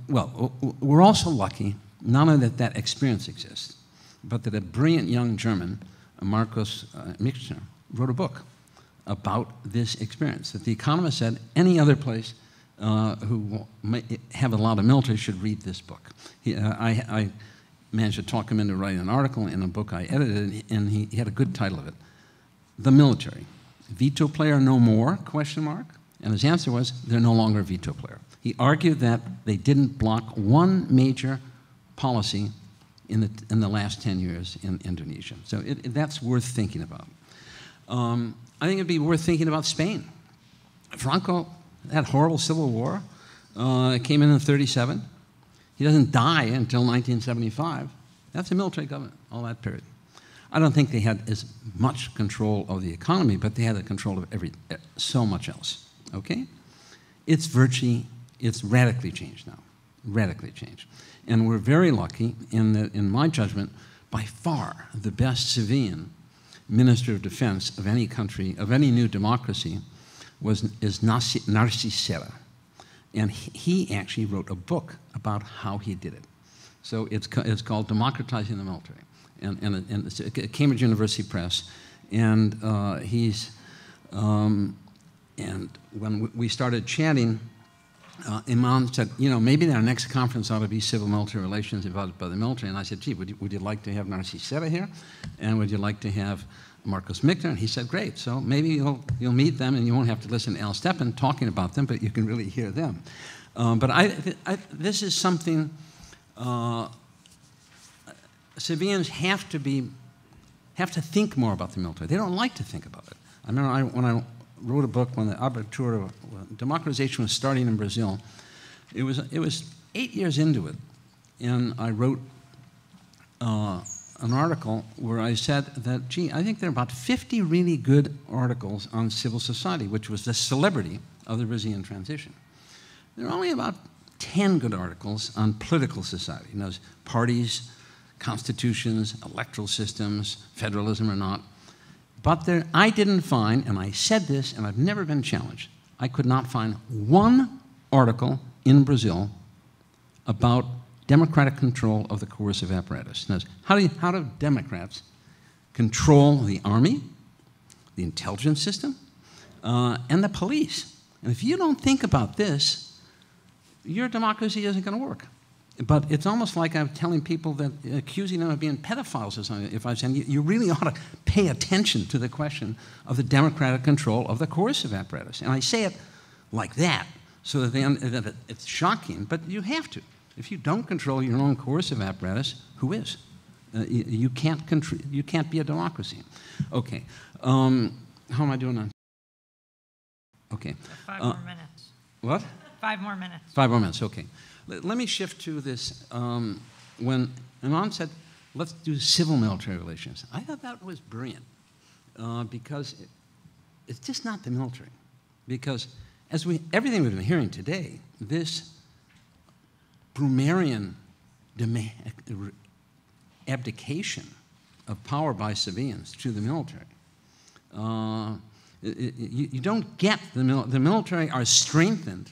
S4: well, we're also lucky, not only that experience exists, but that a brilliant young German, Markus Michner, wrote a book about this experience, that The Economist said any other place who have a lot of military should read this book. I managed to talk him into writing an article in a book I edited, and he had a good title of it, The Military, Veto Player No More, ? And his answer was, they're no longer a veto player. He argued that they didn't block one major policy in the last 10 years in Indonesia. So that's worth thinking about. I think it'd be worth thinking about Spain. Franco, that horrible civil war, came in 1937. He doesn't die until 1975. That's a military government, all that period. I don't think they had as much control of the economy, but they had the control of so much else, okay? It's radically changed now, radically changed. And we're very lucky in my judgment, by far the best civilian Minister of Defense of any country, of any new democracy, is Narcís Serra. And he actually wrote a book about how he did it. So it's called Democratizing the Military. And it's at Cambridge University Press. And and when we started chatting, Emad said, maybe our next conference ought to be civil-military relations developed by the military. And I said, gee, would you like to have Narcís Serra here? And would you like to have Markus Michner? And he said, great. So maybe you'll meet them, and you won't have to listen to Stepan talking about them, but you can really hear them. But this is something civilians have to think more about the military. They don't like to think about it. I remember when I wrote a book when the Abertura, democratization was starting in Brazil. It was 8 years into it, and I wrote an article where I said that, gee, I think there are about 50 really good articles on civil society, which was the celebrity of the Brazilian transition. There are only about 10 good articles on political society, those parties, constitutions, electoral systems, federalism or not. But I didn't find, and I said this, and I've never been challenged, I could not find one article in Brazil about democratic control of the coercive apparatus. Now, how do Democrats control the army, the intelligence system, and the police? And if you don't think about this, your democracy isn't going to work. But it's almost like I'm telling people that, accusing them of being pedophiles or something, if I'm saying you really ought to pay attention to the question of the democratic control of the coercive apparatus. And I say it like that, so that it's shocking, but you have to. If you don't control your own coercive apparatus, who is? You can't be a democracy. Okay. How am I doing on? Okay.
S1: 5 more minutes.
S4: What?
S1: 5 more minutes.
S4: 5 more minutes, okay. Let me shift to this. When Emad said, let's do civil-military relations, I thought that was brilliant because it's just not the military. Because everything we've been hearing today, this Brummerian abdication of power by civilians to the military, you don't get the military are strengthened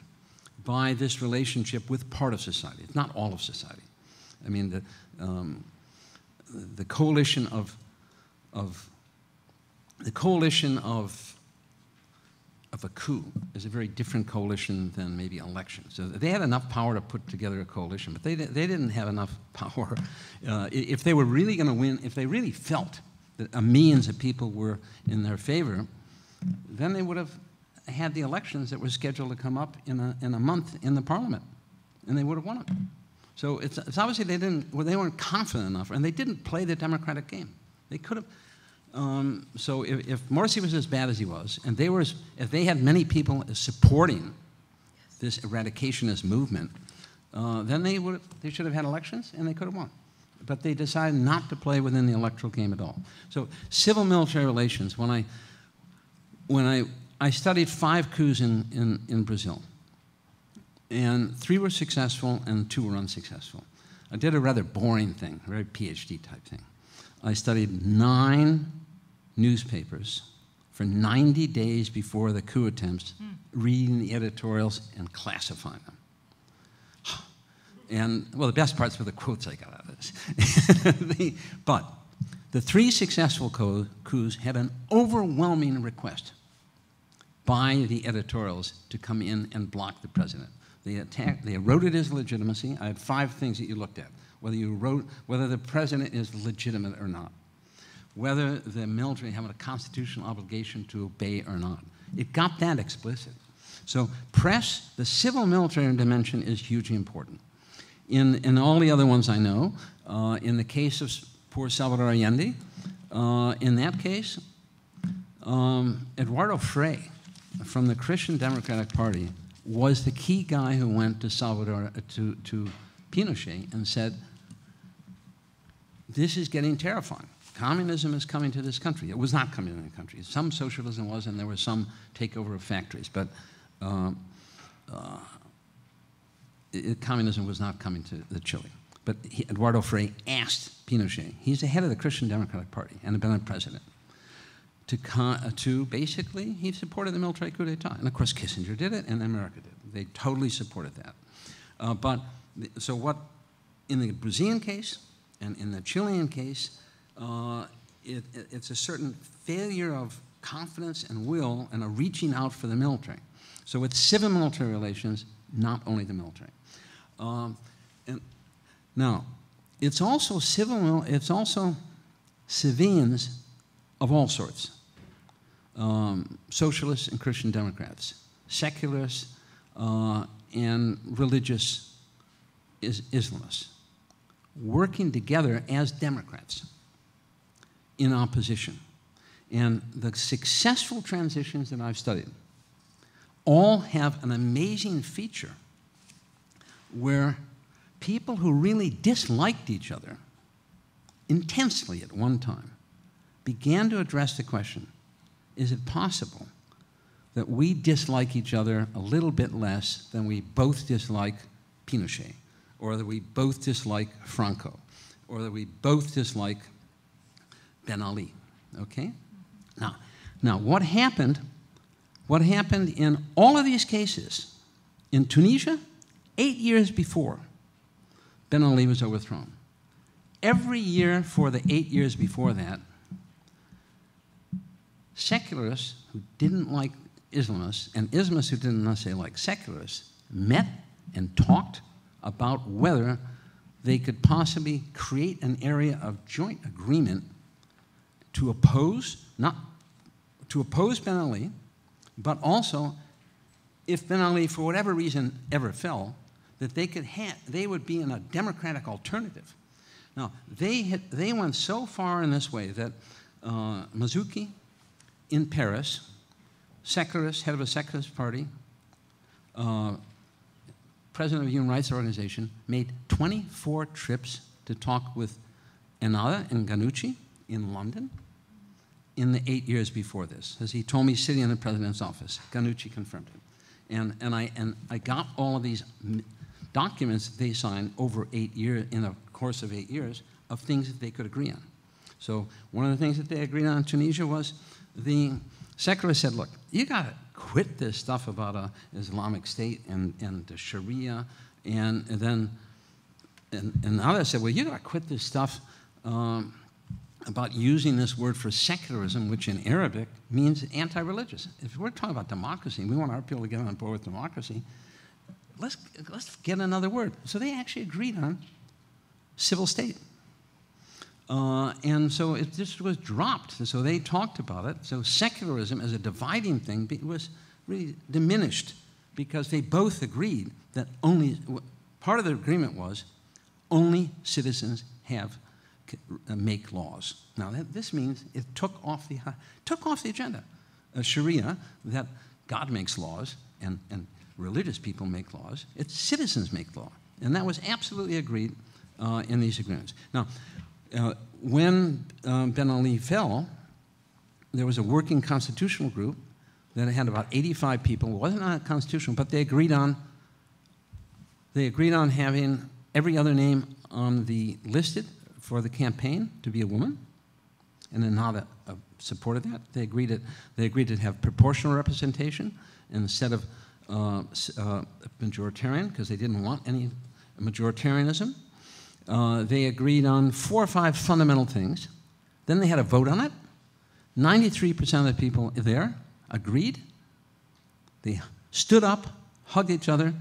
S4: by this relationship with part of society. It's not all of society. I mean, the coalition of a coup is a very different coalition than maybe an election. So they had enough power to put together a coalition, but they didn't have enough power. If they were really going to win, if they really felt that millions of people were in their favor, then they would have had the elections that were scheduled to come up in a month in the parliament, and they would have won it. So it's obviously they weren't confident enough, and they didn't play the democratic game. They could have. So if Morsi was as bad as he was, and if they had many people supporting this eradicationist movement, then they should have had elections and they could have won. But they decided not to play within the electoral game at all. So civil-military relations, when I studied 5 coups in Brazil, and 3 were successful and 2 were unsuccessful. I did a rather boring thing, a very PhD type thing. I studied 9 newspapers for 90 days before the coup attempts, reading the editorials and classifying them. And, well, the best parts were the quotes I got out of this. But the 3 successful coups had an overwhelming request by the editorials to come in and block the president. They eroded his legitimacy. I had 5 things that you looked at. Whether the president is legitimate or not. Whether the military have a constitutional obligation to obey or not. It got that explicit. So press, the civil-military dimension is hugely important. In all the other ones I know, in the case of poor Salvador Allende, in that case, Eduardo Frei from the Christian Democratic Party was the key guy who went to to Pinochet and said, this is getting terrifying. Communism is coming to this country. It was not coming to the country. Some socialism was, and there was some takeover of factories, but communism was not coming to the Chile. But Eduardo Frei asked Pinochet, he's the head of the Christian Democratic Party and had been a president, to basically, he supported the military coup d'etat. And of course, Kissinger did it, and America did. They totally supported that. So what, in the Brazilian case and in the Chilean case, it's a certain failure of confidence and will and a reaching out for the military. So it's civil-military relations, not only the military. And now, it's also civilians of all sorts. Socialists and Christian Democrats, secularists and religious Islamists, working together as Democrats in opposition. And the successful transitions that I've studied all have an amazing feature where people who really disliked each other intensely at one time began to address the question, is it possible that we dislike each other a little bit less than we both dislike Pinochet, or that we both dislike Franco, or that we both dislike Ben Ali, okay? Now what happened in all of these cases, in Tunisia, 8 years before Ben Ali was overthrown. Every year for the 8 years before that, secularists who didn't like Islamists and Islamists who didn't necessarily like secularists met and talked about whether they could possibly create an area of joint agreement to oppose Ben Ali, but also, if Ben Ali, for whatever reason, ever fell, that they would be in a democratic alternative. Now, they went so far in this way that Mazzucchi in Paris, secularist, head of a secularist party, president of a human rights organization, made 24 trips to talk with Emad and Ghannouchi in London in the 8 years before this. As he told me sitting in the president's office, Ghannouchi confirmed it. And I got all of these documents that they signed over 8 years, in a course of 8 years, of things that they could agree on. So one of the things that they agreed on in Tunisia was the secularists said, look, you got to quit this stuff about an Islamic State and the Sharia, and then others said, well, you got to quit this stuff about using this word for secularism, which in Arabic means anti-religious. If we're talking about democracy, and we want our people to get on board with democracy, let's get another word. So they actually agreed on civil state. And so it just was dropped. So they talked about it. So secularism as a dividing thing was really diminished because they both agreed that part of the agreement was only citizens have make laws. Now, this means it took off the agenda. Sharia, that God makes laws and religious people make laws. It's citizens make law. And that was absolutely agreed in these agreements. Now, when Ben Ali fell, there was a working constitutional group that had about 85 people. It wasn't not constitutional, but they agreed on having every other name on the listed for the campaign to be a woman. And then Nadia supported that. They agreed to have proportional representation instead of majoritarian, because they didn't want any majoritarianism. They agreed on 4 or 5 fundamental things. Then they had a vote on it. 93% of the people there agreed. They stood up, hugged each other.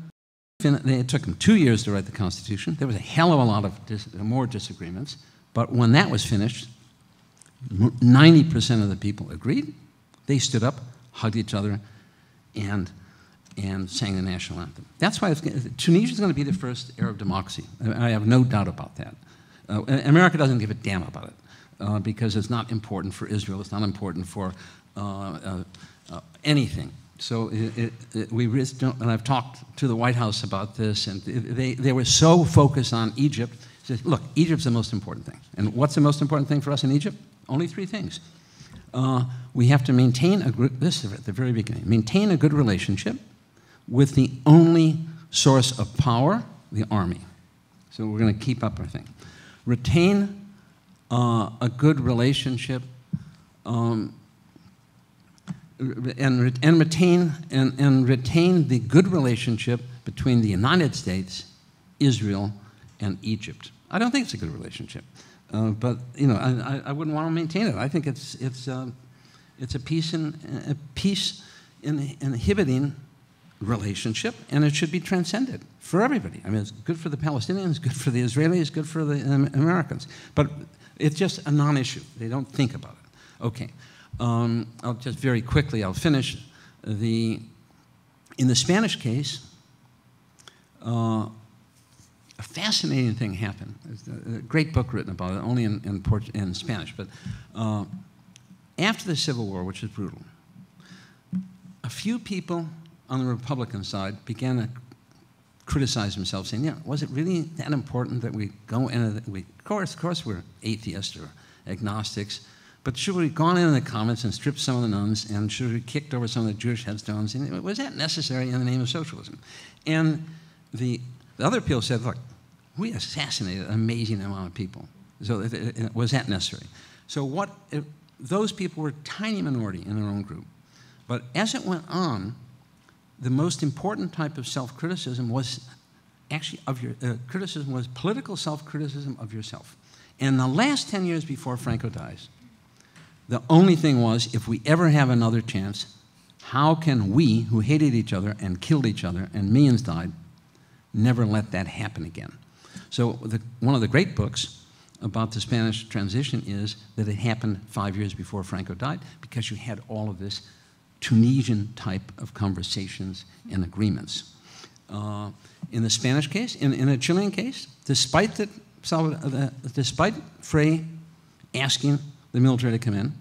S4: It took them 2 years to write the Constitution. There was a hell of a lot of more disagreements. But when that was finished, 90% of the people agreed. They stood up, hugged each other, and sang the national anthem. That's why Tunisia is going to be the first Arab democracy. I have no doubt about that. America doesn't give a damn about it because it's not important for Israel. It's not important for anything. So we just don't, and I've talked to the White House about this, and they were so focused on Egypt. Said, look, Egypt's the most important thing. And what's the most important thing for us in Egypt? Only 3 things. We have to maintain this is at the very beginning, maintain a good relationship with the only source of power, the army. So we're going to keep up our thing. Retain a good relationship and retain the good relationship between the United States, Israel, and Egypt. I don't think it's a good relationship, but you know, I wouldn't want to maintain it. I think it's a peace inhibiting relationship, and it should be transcended for everybody. I mean, it's good for the Palestinians, good for the Israelis, good for the Americans. But it's just a non-issue. They don't think about it. Okay. I'll just very quickly, I'll finish. In the Spanish case, a fascinating thing happened. There's a great book written about it, only in Spanish. But after the Civil War, which is brutal, a few people on the Republican side began to criticize themselves, saying, yeah, was it really that important that we go into the, of course we're atheists or agnostics, but should we have gone into the convents and stripped some of the nuns, and should we have kicked over some of the Jewish headstones? And was that necessary in the name of socialism? And the other people said, look, we assassinated an amazing amount of people. So was that necessary? So those people were a tiny minority in their own group. But as it went on, the most important type of self-criticism was actually criticism was political self-criticism of yourself. And the last 10 years before Franco dies, the only thing was, if we ever have another chance, how can we, who hated each other and killed each other and millions died, never let that happen again? So one of the great books about the Spanish transition is that it happened 5 years before Franco died, because you had all of this Tunisian type of conversations and agreements. In the Spanish case, in a Chilean case, despite Frey asking the military to come in,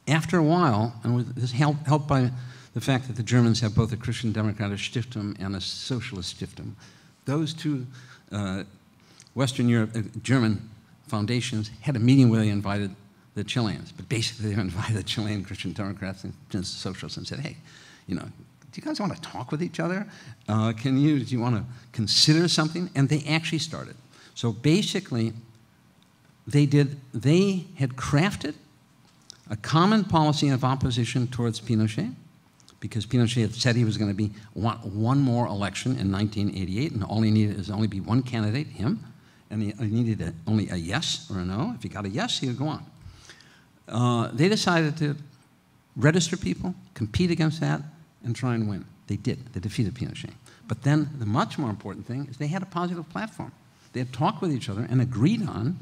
S4: after a while, and this helped by the fact that the Germans have both a Christian Democratic Stiftung and a Socialist Stiftung, those two Western Europe, German foundations had a meeting where they invited the Chileans, but basically they invited the Chilean Christian Democrats and Socialists and said, hey, you know, do you guys want to talk with each other? Do you want to consider something? And they actually started. So basically, they had crafted a common policy of opposition towards Pinochet, because Pinochet had said he was going to one more election in 1988, and all he needed is only be one candidate, him, and he needed only a yes or a no. If he got a yes, he would go on. They decided to register people, compete against that, and try and win. They did. They defeated Pinochet. But then the much more important thing is they had a positive platform. They had talked with each other and agreed on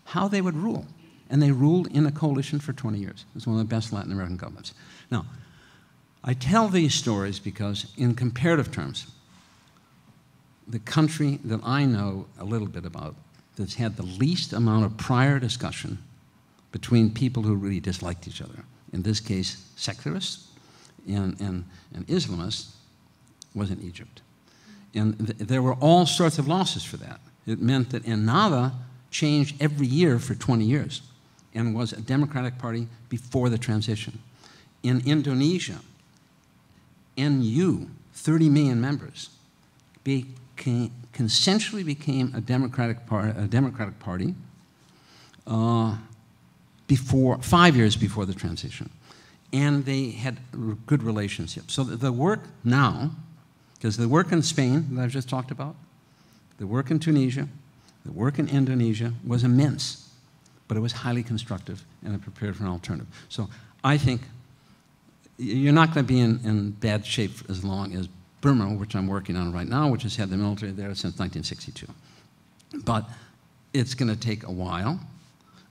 S4: how they would rule. And they ruled in a coalition for 20 years. It was one of the best Latin American governments. Now, I tell these stories because, in comparative terms, the country that I know a little bit about that's had the least amount of prior discussion between people who really disliked each other. In this case, secularists and Islamists, was in Egypt. And there were all sorts of losses for that. It meant that Nadia changed every year for 20 years and was a democratic party before the transition. In Indonesia, NU, 30 million members, consensually became a democratic party before 5 years before the transition, and they had good relationships. So the work now, because the work in Spain that I've just talked about, the work in Tunisia, the work in Indonesia was immense, but it was highly constructive and it prepared for an alternative. So I think you're not going to be in bad shape as long as Burma, which I'm working on right now, which has had the military there since 1962. But it's going to take a while,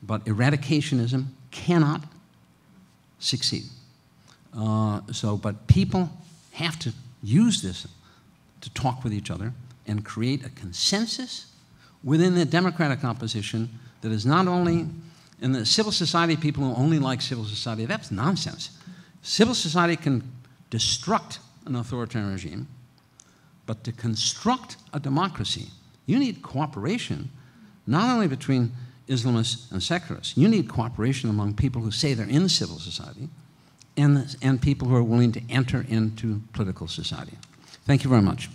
S4: but eradicationism cannot succeed. But people have to use this to talk with each other and create a consensus within the democratic opposition that is not only, in the civil society, people who only like civil society, that's nonsense. Civil society can destruct an authoritarian regime, but to construct a democracy, you need cooperation, not only between Islamists and secularists. You need cooperation among people who say they're in civil society and people who are willing to enter into political society. Thank you very much.